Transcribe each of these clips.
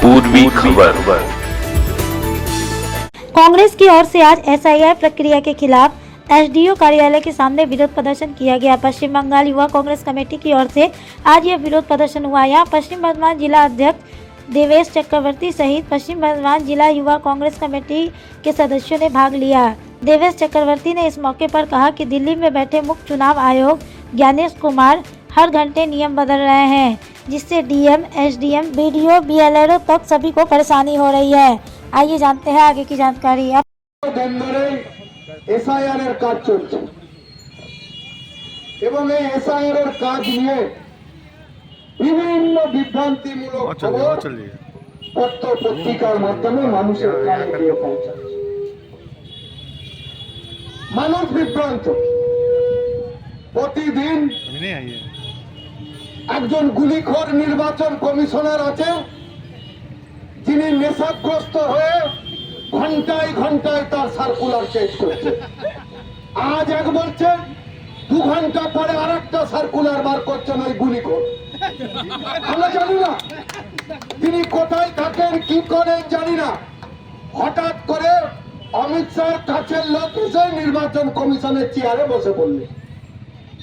पूर्वी खबर। कांग्रेस की ओर से आज एसआईआर प्रक्रिया के खिलाफ एसडीओ कार्यालय के सामने विरोध प्रदर्शन किया गया। पश्चिम बंगाल युवा कांग्रेस कमेटी की ओर से आज यह विरोध प्रदर्शन हुआ। यहाँ पश्चिम बर्धमान जिला अध्यक्ष देवेश चक्रवर्ती सहित पश्चिम बर्धमान जिला युवा कांग्रेस कमेटी के सदस्यों ने भाग लिया। देवेश चक्रवर्ती ने इस मौके पर कहा कि दिल्ली में बैठे मुख्य चुनाव आयोग ज्ञानेश कुमार हर घंटे नियम बदल रहे हैं, जिससे डीएम, एसडीएम, बीडीओ, बीएलआरओ तक सभी को परेशानी हो रही है। आइए जानते हैं आगे की जानकारी। এসআইআর এর কাজ চলছে এবং এই এসআইআর এর কাজ নিয়ে বিভিন্ন বিভ্রান্তিমূলক খবর পত্র পত্রিকার মাধ্যমে মানুষের কানে গিয়ে পৌঁছাচ্ছে। মানুষ বিভ্রান্ত। প্রতিদিন একজন গুলিখোর নির্বাচন কমিশনার আছে, যিনি নেশাগ্রস্ত হয়ে ঘন্টায় ঘন্টায় তার সার্কুলার চেঞ্জ করছে। আজ এক বলছেন, 2 ঘন্টা পরে আরেকটা সার্কুলার বার করছেন ওই গুলিখোর। আমরা জানি না তিনি কোথায় থাকেন, কি করেন জানি না। হঠাৎ করে অমিত শাহর কাছের লোক এসে নির্বাচন কমিশনের চেয়ারে বসে পড়লেন।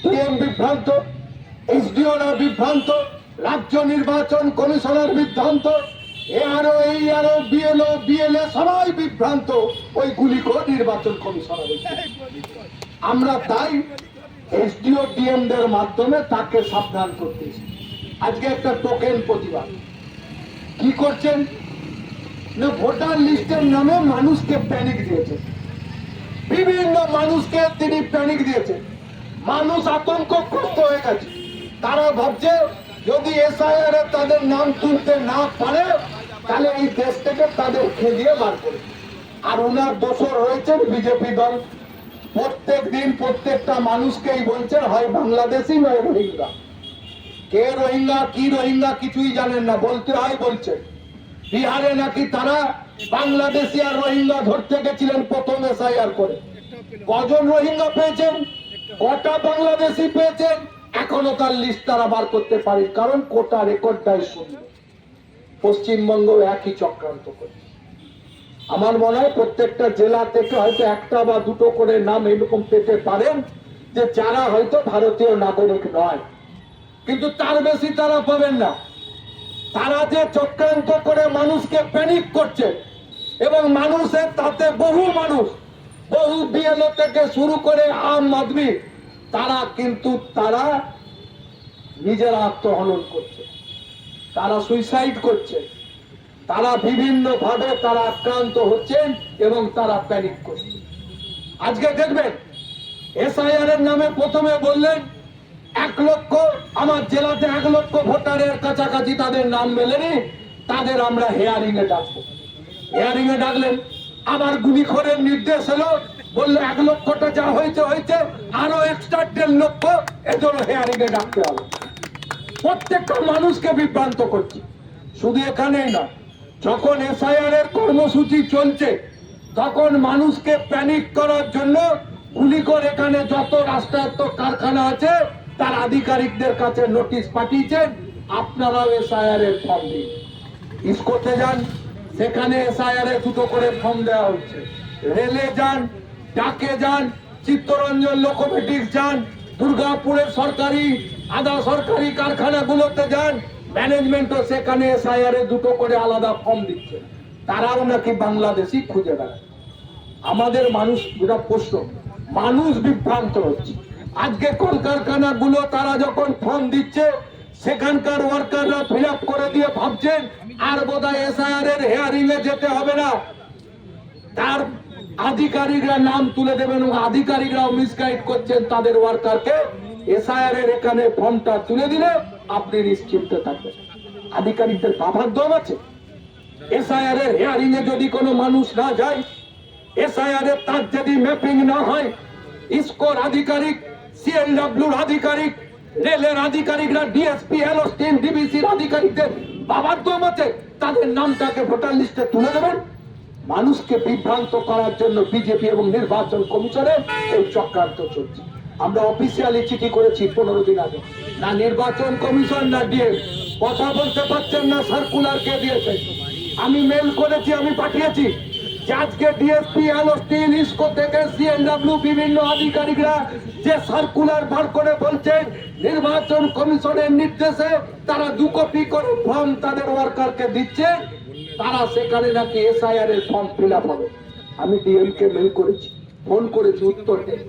ডিএম বিভ্রান্ত, এসডিওরা বিভ্রান্ত, রাজ্য নির্বাচন কমিশনার বিভ্রান্ত, এআরও, বিএলএ সবাই বিভ্রান্ত ওই গুলিখোর নির্বাচন কমিশনার। আমরা তাই এসডিও ডিএমদের মাধ্যমে তাকে সাবধান করতেছি। আজকে একটা টোকেন প্রতিবাদ কি করছেন না, ভোটার লিস্টের নামে মানুষকে প্যানিক দিয়েছে। বিভিন্ন মানুষকে তিনি প্যানিক দিয়েছেন। মানুষ আতঙ্কগ্রস্ত হয়ে গেছে। তারা ভাবছে যদি এসআইআর এ তাদের নাম তুলতে না পারে তাহলে এই দেশ থেকে তাদের খেদিয়ে বার করে। আর ওনার দোষর রয়েছেন বিজেপি দল। প্রত্যেক দিন প্রত্যেকটা মানুষকেই বলছেন হয় বাংলাদেশি নয় রোহিঙ্গা। কে রোহিঙ্গা, কি রোহিঙ্গা কিছুই জানেন না, বলতে হয় বলছেন। বিহারে নাকি তারা বাংলাদেশি আর রোহিঙ্গা ধরতে গেছিলেন প্রথম এসআইআর করে। কজন রোহিঙ্গা পেয়েছেন, কটা বাংলাদেশি পেয়েছেন, এখনো তার লিস্ট তারা বার করতে পারে, কারণ কোটা রেকর্ডটাই শূন্য। পশ্চিমবঙ্গ একই চক্রান্ত করে। আমার মনে হয় প্রত্যেকটা জেলা থেকে হয়তো একটা বা দুটো করে নাম এরকম পেতে পারেন যে যারা হয়তো ভারতীয় নাগরিক নয়, কিন্তু তার বেশি তারা পাবেন না। তারা যে চক্রান্ত করে মানুষকে প্যানিক করছে এবং মানুষের তাতে বহু মানুষ, বহু বিএলও থেকে শুরু করে আম আদমি, তারা কিন্তু তারা নিজেরা আত্মহনন করছে, তারা সুইসাইড করছে, তারা বিভিন্ন ভাবে তারা আক্রান্ত হচ্ছেন এবং তারা প্যানিক করছে। আজকে দেখবেন এসআইআর এর নামে প্রথমে বললেন 1 লক্ষ, আমার জেলাতে 1 লক্ষ ভোটারের কাছাকাছি তাদের নাম মেলেনি, তাদের আমরা হেয়ারিং এ ডাকবো। হেয়ারিং এ ডাকলেন, আবার গুলিখোরের নির্দেশ এলো, বললো 1 লক্ষটা যা হয়েছে হয়েছে, আরো এক্সট্রা 1.5 লক্ষ এজন্য হেয়ারিং এ ডাকতে হবে। প্রত্যেকটা মানুষকে বিভ্রান্ত করছে। শুধু এখানেই না, যখন এসআইআর এর কর্মসূচি চলছে তখন মানুষকে প্যানিক করার জন্য গুলিখোর এখানে যত রাষ্ট্রায়ত্ত কারখানা আছে তার আধিকারিকদের কাছে নোটিশ পাঠিয়েছেন, আপনারাও এসআইআর এর ফর্ম দিন। ইসকোতে যান, সেখানে এসআইআর এর 2টো করে ফর্ম দেওয়া হচ্ছে। রেলে যান, ডাকে যান, চিত্তরঞ্জন লোকোমেটিক্স যান, দুর্গাপুরের সরকারি আধা সরকারি কারখানাগুলোতে যান, ম্যানেজমেন্টও সেখানে এসআইআর এর 2টো করে আলাদা ফর্ম দিচ্ছে। তারাও নাকি বাংলাদেশি খুঁজে বেড়ায়। আমাদের মানুষ প্রশ্ন, মানুষ বিভ্রান্ত হচ্ছে। আজকে কলকারখানাগুলো তারা যখন ফর্ম দিচ্ছে সেখানকার ওয়ার্কাররা ফিল আপ করে দিয়ে ভাবছেন আর বোধহয় এসআইআর এর হেয়ারিং এ যেতে হবে না, তার আধিকারিকরা নাম তুলে দেবেন এবং আধিকারিকরাও মিসগাইড করছেন তাদের ওয়ার্কারকে। এসআইআর এর এখানে ফর্মটা তুলে দিলে আপনি নিশ্চিন্ত থাকবেন। আধিকারিকদের বাধার দম আছে। এসআইআর এর হেয়ারিং এ যদি কোনো মানুষ না যায়, এসআইআর এর তার যদি ম্যাপিং না হয়, ইসকোর আধিকারিক, সিএলডব্লিউর আধিকারিক, রেলের আধিকারিকরা, ডিএসপি, এলওস্টিন, ডিবিসির আধিকারিকদের বাবার দম আছে, তাদের নামটাকে ভোটার লিস্টে তুলে দেবেন। মানুষকে বিভ্রান্ত করার জন্য বিজেপি এবং নির্বাচন কমিশনের এই চক্রান্ত চলছে। আমরা অফিসিয়ালি চিঠি করেছি 15 দিন আগে, না নির্বাচন কমিশন না ডিএম কথা বলতে পারছেন না, সার্কুলার কে দিয়েছে? আমি মেল করেছি, আমি পাঠিয়েছি যে আজকে ডিএসপি, এলওসি, ইসকো থেকে সিএনডব্লিউ বিভিন্ন আধিকারিকরা যে সার্কুলার বার করে বলছেন নির্বাচন কমিশনের নির্দেশে তারা 2 কপি করে ফর্ম তাদের ওয়ার্কারকে দিচ্ছে, তারা সেখানে নাকি এসআইআর এর ফর্ম ফিল আপ হবে। আমি ডিএম কে মেল করেছি, ফোন করেছি, উত্তর নেই।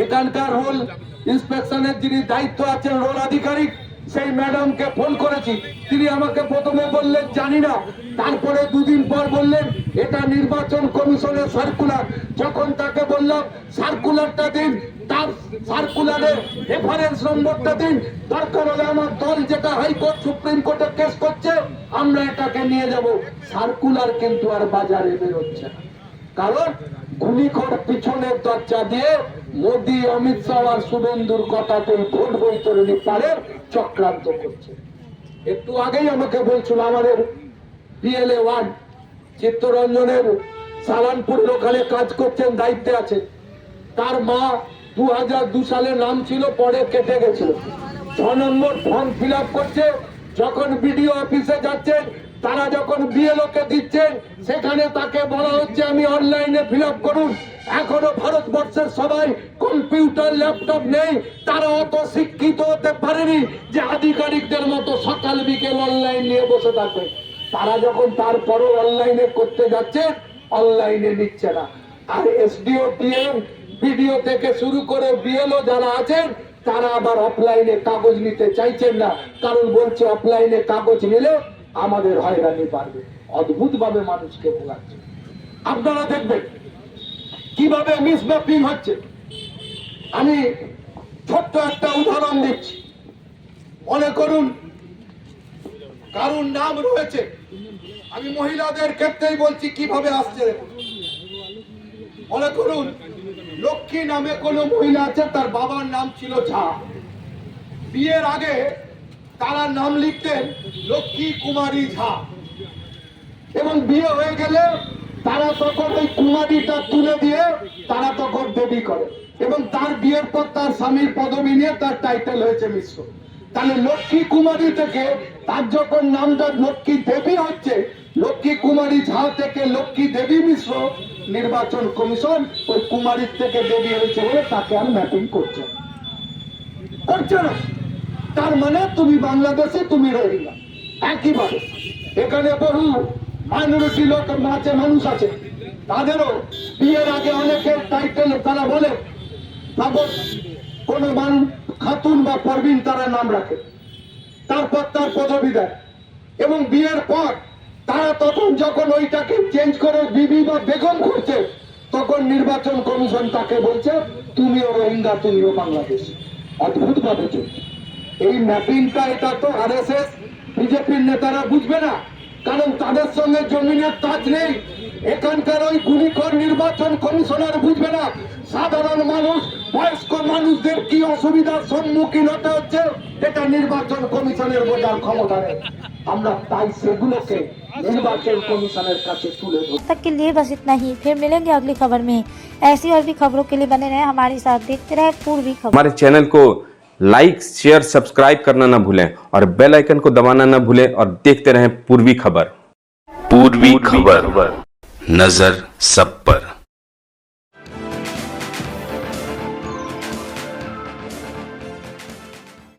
এখানকার রোল ইন্সপেকশনের যিনি দায়িত্ব আছেন, রোল আধিকারিক, সেই ম্যাডামকে ফোন করেছি। তিনি আমাকে প্রথমে বললেন জানি না, তারপরে 2 দিন পর বললেন এটা নির্বাচন কমিশনের সার্কুলার। যখন তাকে বললাম সার্কুলারটা দিন, তার সার্কুলারের রেফারেন্স নম্বরটা দিন, দরকার হলে আমার দল যেটা হাইকোর্ট সুপ্রিম কোর্টে কেস করছে আমরা এটাকে নিয়ে যাব। সার্কুলার কিন্তু আর বাজারে বেরোচ্ছে না, কারণ গুলিখোর পিছনের দরজা দিয়ে মোদি, অমিত শাহ আর শুভেন্দুর কথাতে ভোট বৈতরণী পারের চক্রান্ত করছে। একটু আগেই আমাকে বলছিল আমাদের PLA 1 চিত্তরঞ্জনের সালানপুরের ওখানে কাজ করছেন, দায়িত্বে আছে। তার মা 2002 সালে নাম ছিল, পরে কেটে গেছিল। 6 নম্বর ফর্ম ফিল আপ করছে, যখন বিডিও অফিসে যাচ্ছেন, তারা যখন BLO কে দিচ্ছেন সেখানে তাকে বলা হচ্ছে আমি অনলাইনে ফিল আপ করুন। এখনো ভারতবর্ষের সবাই কম্পিউটার, ল্যাপটপ নেই, তারা অত শিক্ষিত হতে পারেনি যে আধিকারিকদের মতো সকাল বিকেল অনলাইন নিয়ে বসে থাকবে। তারা যখন তারপরও অনলাইনে করতে যাচ্ছে, অনলাইনে নিচ্ছে না। আর SDO, TM, BDO থেকে শুরু করে BLO যারা আছেন তারা আবার অফলাইনে কাগজ নিতে চাইছেন না, কারণ বলছে অফলাইনে কাগজ নিলে আমাদের হয়রানি বাড়বে। অদ্ভুত ভাবে মানুষকে ভোগাচ্ছে। আপনারা দেখবেন কিভাবে মিসম্যাপিং হচ্ছে। আমি ছোট্ট একটা উদাহরণ দিচ্ছি। মনে করুন কারুর নাম রয়েছে, আমি মহিলাদের ক্ষেত্রেই বলছি কিভাবে আসছে দেখুন। মনে করুন লক্ষ্মী নামে কোনো মহিলা আছে, তার বাবার নাম ছিল ঝা। বিয়ের আগে তারা নাম লিখতেন লক্ষ্মী কুমারী ঝা, এবং বিয়ে হয়ে গেলে তারা তখন ওই কুমারীটা তুলে দিয়ে তারা তখন দেবী করে, এবং তার বিয়ের পর তার স্বামীর পদবি নিয়ে তার টাইটেল হয়েছে মিশ্র। তাহলে লক্ষ্মী কুমারী থেকে তার যখন নামটা লক্ষ্মী দেবী হচ্ছে, লক্ষ্মী কুমারী ঝা থেকে লক্ষ্মী দেবী মিশ্র, নির্বাচন কমিশন ওই কুমারীর থেকে দেবী হয়েছে বলে তাকে আর ম্যাপিং করছে না। তার মানে তুমি বাংলাদেশে, তুমি রোহিঙ্গা। একইভাবে এখানে বহু মাইনরিটি লোক আছে, মানুষ আছে, তাদেরও বিয়ের আগে অনেকের টাইটেল তারা বলে, তারপর কোন খাতুন বা পারভিন তারা নাম রাখে, তারপর তার পদবি দেয়, এবং বিয়ের পর তারা তখন যখন ওইটাকে চেঞ্জ করে বিবি বা বেগম করছে, তখন নির্বাচন কমিশন তাকে বলছে তুমিও রোহিঙ্গা, তুমিও বাংলাদেশ। অদ্ভুত ভাবে চলছে এই ম্যাপিংটা। এটা তো RSS, বিজেপির নেতারা বুঝবে না, কারণ তাদের সঙ্গে জমিনের তাজ নেই। এখানকার ওই গুলিখোর নির্বাচন কমিশনার বুঝবে না সাধারণ মানুষ, বয়স্ক মানুষদের কি অসুবিধার সম্মুখীন হতে হচ্ছে, এটা নির্বাচন কমিশনের বোঝার ক্ষমতা নেই। আমরা তাই সেগুলোকে निर्वाचन कमीशनर काছে তুলে ধরব। तक के लिए बस इतना ही, फिर मिलेंगे अगली खबर में। ऐसी और भी खबरों के लिए बने रहे हमारे साथ, देखते रहे पूर्वी खबर। हमारे चैनल को लाइक, शेयर, सब्सक्राइब करना ना भूलें और बेल आइकन को दबाना ना भूलें और देखते रहें पूर्वी खबर। पूर्वी खबर, नजर सब पर।